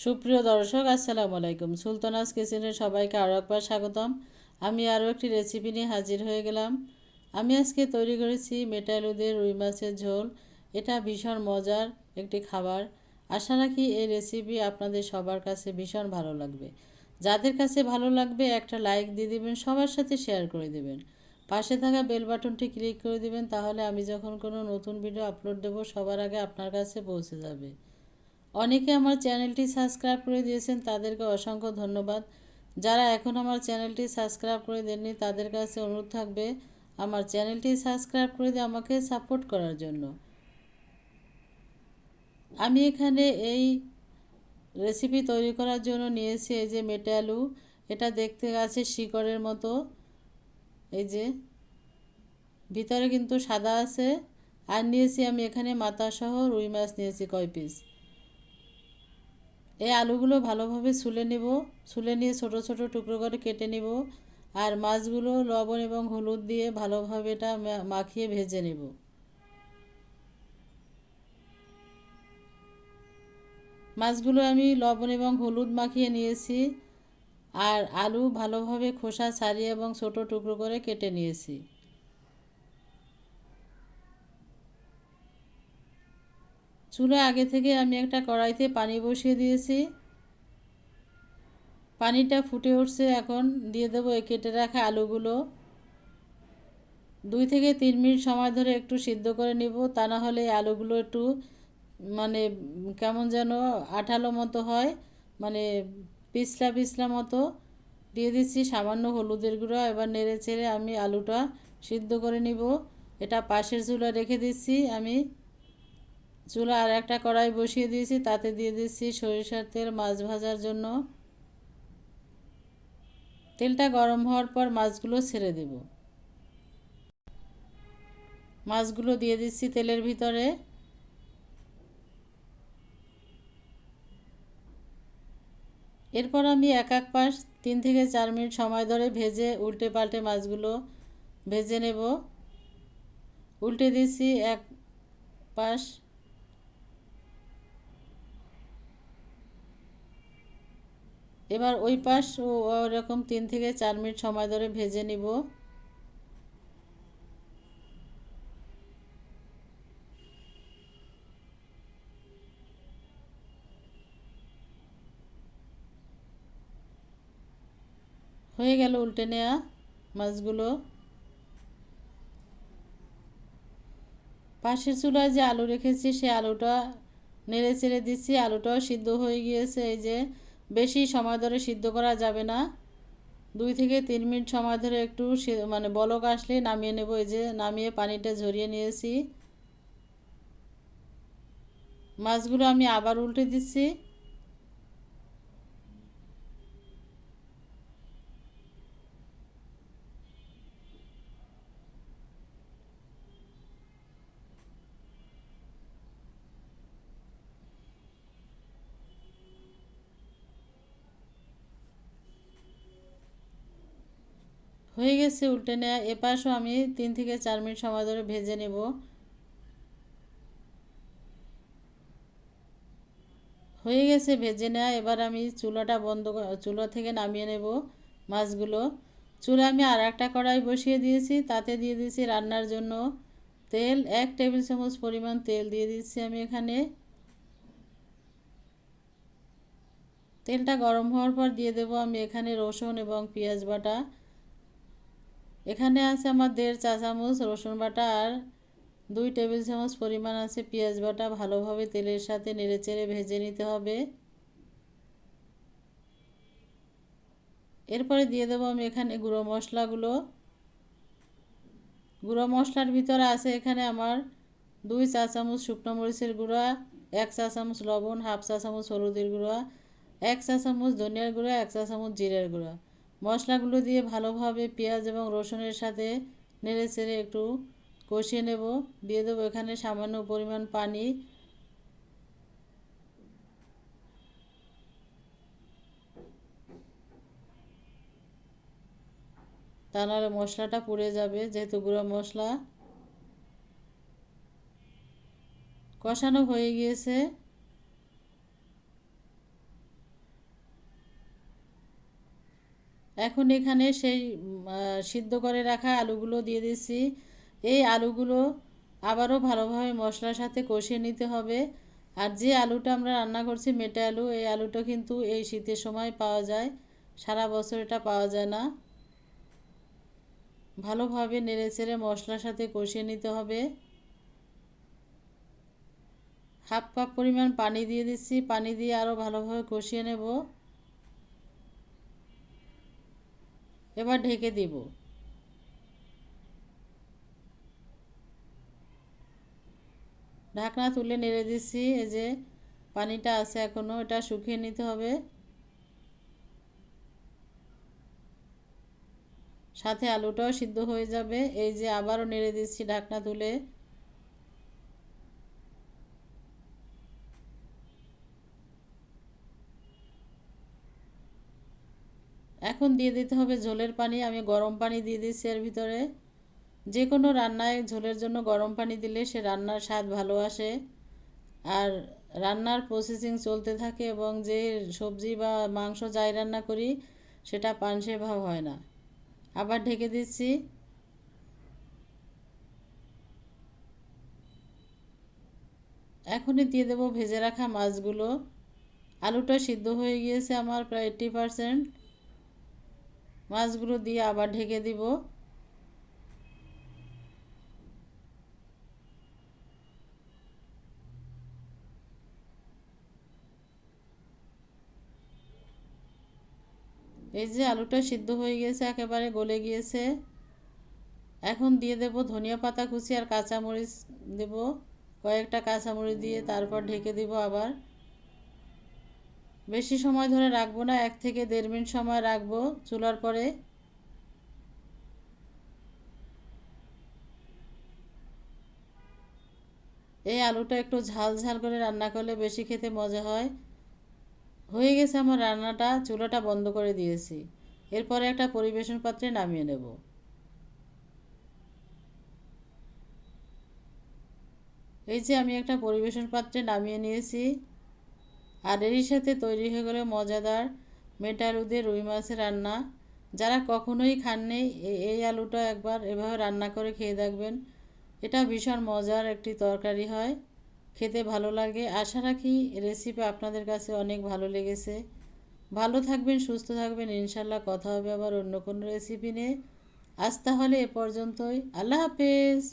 সুপ্রিয় দর্শক, আসসালামু আলাইকুম। সুলতানাস কিচেনে সবাইকে আরও একবার স্বাগতম। আমি আরও একটি রেসিপি নিয়ে হাজির হয়ে গেলাম। আমি আজকে তৈরি করেছি মেটে আলু দিয়ে রুই মাছের ঝোল। এটা ভীষণ মজার একটি খাবার। আশা রাখি এই রেসিপি আপনাদের সবার কাছে ভীষণ ভালো লাগবে। যাদের কাছে ভালো লাগবে একটা লাইক দিয়ে দেবেন, সবার সাথে শেয়ার করে দেবেন। পাশে থাকা বেল বাটনটি ক্লিক করে দেবেন, তাহলে আমি যখন কোনো নতুন ভিডিও আপলোড দেব সবার আগে আপনার কাছে পৌঁছে যাবে। অনেকে আমার চ্যানেলটি সাবস্ক্রাইব করে দিয়েছেন, তাদেরকে অসংখ্য ধন্যবাদ। যারা এখন আমার চ্যানেলটি সাবস্ক্রাইব করে দেননি তাদের কাছে অনুরোধ থাকবে আমার চ্যানেলটি সাবস্ক্রাইব করে দিয়ে আমাকে সাপোর্ট করার জন্য। আমি এখানে এই রেসিপি তৈরি করার জন্য নিয়েছি এই যে মেটে আলু। এটা দেখতে আছে শিকড়ের মতো, এই যে ভিতরে কিন্তু সাদা আছে। আর নিয়েছি আমি এখানে মাথাসহ রুই মাছ নিয়েছি কয় পিস। এই আলুগুলো ভালোভাবে ছুলে নেব, ছুলে নিয়ে ছোট ছোট টুকরো করে কেটে নেব। আর মাছগুলো লবণ এবং হলুদ দিয়ে ভালোভাবে এটা মাখিয়ে ভেজে নেব। মাছগুলো আমি লবণ এবং হলুদ মাখিয়ে নিয়েছি। আর আলু ভালোভাবে খোসা ছাড়িয়ে এবং ছোট টুকরো করে কেটে নিয়েছি। চুলায় আগে থেকে আমি একটা কড়াইতে পানি বসিয়ে দিয়েছি। পানিটা ফুটে উঠছে, এখন দিয়ে দেবো এই কেটে রাখা আলুগুলো। 2 থেকে 3 মিনিট সময় ধরে একটু সিদ্ধ করে নিব, তা না হলে আলুগুলো একটু মানে কেমন যেন আঠালো মতো হয়, মানে পিছলা পিছলা মতো। দিয়ে দিচ্ছি সামান্য হলুদের গুঁড়ো। এবার নেড়ে চেড়ে আমি আলুটা সিদ্ধ করে নিব। এটা পাশের চুলা রেখে দিচ্ছি। আমি চুলা আর একটা কড়াই বসিয়ে দিয়েছি, তাতে দিয়ে দিচ্ছি সরিষার তেল মাছ ভাজার জন্য। তেলটা গরম হওয়ার পর মাছগুলো ছেড়ে দেব। মাছগুলো দিয়ে দিচ্ছি তেলের ভিতরে। এরপর আমি এক এক পাশ 3 থেকে 4 মিনিট সময় ধরে ভেজে উল্টে পাল্টে মাছগুলো ভেজে নেব। উল্টে দিচ্ছি এক পাশ। এবার ওই পাশ ওরকম 3 থেকে 4 মিনিট সময় ধরে ভেজে নিব। হয়ে গেল উল্টে নেওয়া মাছগুলো। পাশের চুলায় যে আলু রেখেছি সে আলুটা নেড়ে চেড়ে দিচ্ছি। আলুটাও সিদ্ধ হয়ে গিয়েছে। এই যে বেশি সময় ধরে সিদ্ধ করা যাবে না, 2 থেকে 3 মিনিট সময় ধরে একটু মানে বলক আসলে নামিয়ে নেব। এই যে নামিয়ে পানিটা ঝরিয়ে নিয়েছি। মাছগুলো আমি আবার উল্টে দিচ্ছি। হয়ে গেছে উল্টে নেওয়া। এপাশও আমি 3 থেকে 4 মিনিট সময় ধরে ভেজে নেব। হয়ে গেছে ভেজে নেওয়া। এবার আমি চুলাটা চুলা থেকে নামিয়ে নেব মাছগুলো। চুলা আমি আর একটা কড়াই বসিয়ে দিয়েছি, তাতে দিয়ে দিয়েছি রান্নার জন্য তেল। 1 টেবিল চামচ পরিমাণ তেল দিয়ে দিচ্ছি আমি এখানে। তেলটা গরম হওয়ার পর দিয়ে দেব আমি এখানে রসুন এবং পেঁয়াজ বাটা। এখানে আছে আমার 1.5 চা চামচ রসুন বাটা আর 2 টেবিল চামচ পরিমাণ আছে পেঁয়াজ বাটা। ভালোভাবে তেলের সাথে নেড়েচেড়ে ভেজে নিতে হবে। এরপরে দিয়ে দেবো আমি এখানে গুঁড়ো মশলাগুলো। গুঁড়ো মশলার ভিতরে আছে এখানে আমার 2 চা চামচ শুকনো মরিচের গুঁড়া, 1 চা চামচ লবণ, 1/2 চা চামচ হলুদের গুঁড়া, 1 চা চামচ ধনিয়ার গুঁড়া, 1 চা চামচ জিরের গুঁড়া। মশলাগুলো দিয়ে ভালোভাবে পেঁয়াজ এবং রসুনের সাথে নেড়ে চেড়ে একটু কষিয়ে নেব। দিয়ে দেবো এখানে সামান্য পরিমাণ পানি। তা নাহলে মশলাটা পুড়ে যাবে, যেহেতু গুঁড়ো মশলা। কষানো হয়ে গিয়েছে। এখন এখানে সেই সিদ্ধ করে রাখা আলুগুলো দিয়ে দিচ্ছি। এই আলুগুলো আবারও ভালোভাবে মশলার সাথে কষিয়ে নিতে হবে। আর যে আলুটা আমরা রান্না করছি মেটে আলু, এই আলুটা কিন্তু এই শীতের সময় পাওয়া যায়, সারা বছর এটা পাওয়া যায় না। ভালোভাবে নেড়েচেড়ে মশলার সাথে কষিয়ে নিতে হবে। হাফ কাপ পরিমাণ পানি দিয়ে দিচ্ছি, পানি দিয়ে আরও ভালোভাবে কষিয়ে নেব। এবার ঢেকে দিব। ঢাকনা তুলে নেড়ে দিচ্ছি। এই যে পানিটা আছে এখনও, এটা শুকিয়ে নিতে হবে। সাথে আলুটাও সিদ্ধ হয়ে যাবে। এই যে আবারও নেড়ে দিচ্ছি ঢাকনা তুলে। এখন দিয়ে দিতে হবে ঝোলের পানি। আমি গরম পানি দিয়ে দিচ্ছি এর ভিতরে। যে কোনো রান্নায় ঝোলের জন্য গরম পানি দিলে সে রান্নার স্বাদ ভালো আসে, আর রান্নার প্রসেসিং চলতে থাকে এবং যে সবজি বা মাংস যাই রান্না করি সেটা পানসে ভাব হয় না। আবার ঢেকে দিচ্ছি। এখনই দিয়ে দেবো ভেজে রাখা মাছগুলো। আলুটা সিদ্ধ হয়ে গিয়েছে আমার প্রায় 80%। মাছগুলো দিয়ে আবার ঢেকে দিব। এই যে আলুটা সিদ্ধ হয়ে গিয়েছে, একেবারে গলে গিয়েছে। এখন দিয়ে দেব ধনিয়া পাতা কুচি আর কাঁচামরিচ দেব, কয়েকটা কাঁচামরিচ দিয়ে তারপর ঢেকে দিব আবার। বেশি সময় ধরে রাখবো না, 1 থেকে 1.5 মিনিট সময় রাখবো চুলার পরে। এই আলুটা একটু ঝাল ঝাল করে রান্না করলে বেশি খেতে মজা হয়। হয়ে গেছে আমার রান্নাটা, চুলাটা বন্ধ করে দিয়েছি। এরপরে একটা পরিবেশন পাত্রে নামিয়ে নেব। এই যে আমি একটা পরিবেশন পাত্রে নামিয়ে নিয়েছি। আর এরই সাথে তৈরি হয়ে গেল মজাদার মেটে আলু দিয়ে রুই মাছের রান্না। যারা কখনোই খাননি এই আলুটা একবার এভাবে রান্না করে খেয়ে দেখবেন। এটা ভীষণ মজার একটি তরকারি হয়, খেতে ভালো লাগে। আশা রাখি রেসিপি আপনাদের কাছে অনেক ভালো লেগেছে। ভালো থাকবেন, সুস্থ থাকবেন, ইনশাল্লাহ কথা হবে আবার অন্য কোনো রেসিপি নিয়ে। আজ তাহলে এ পর্যন্তই। আল্লাহ হাফেজ।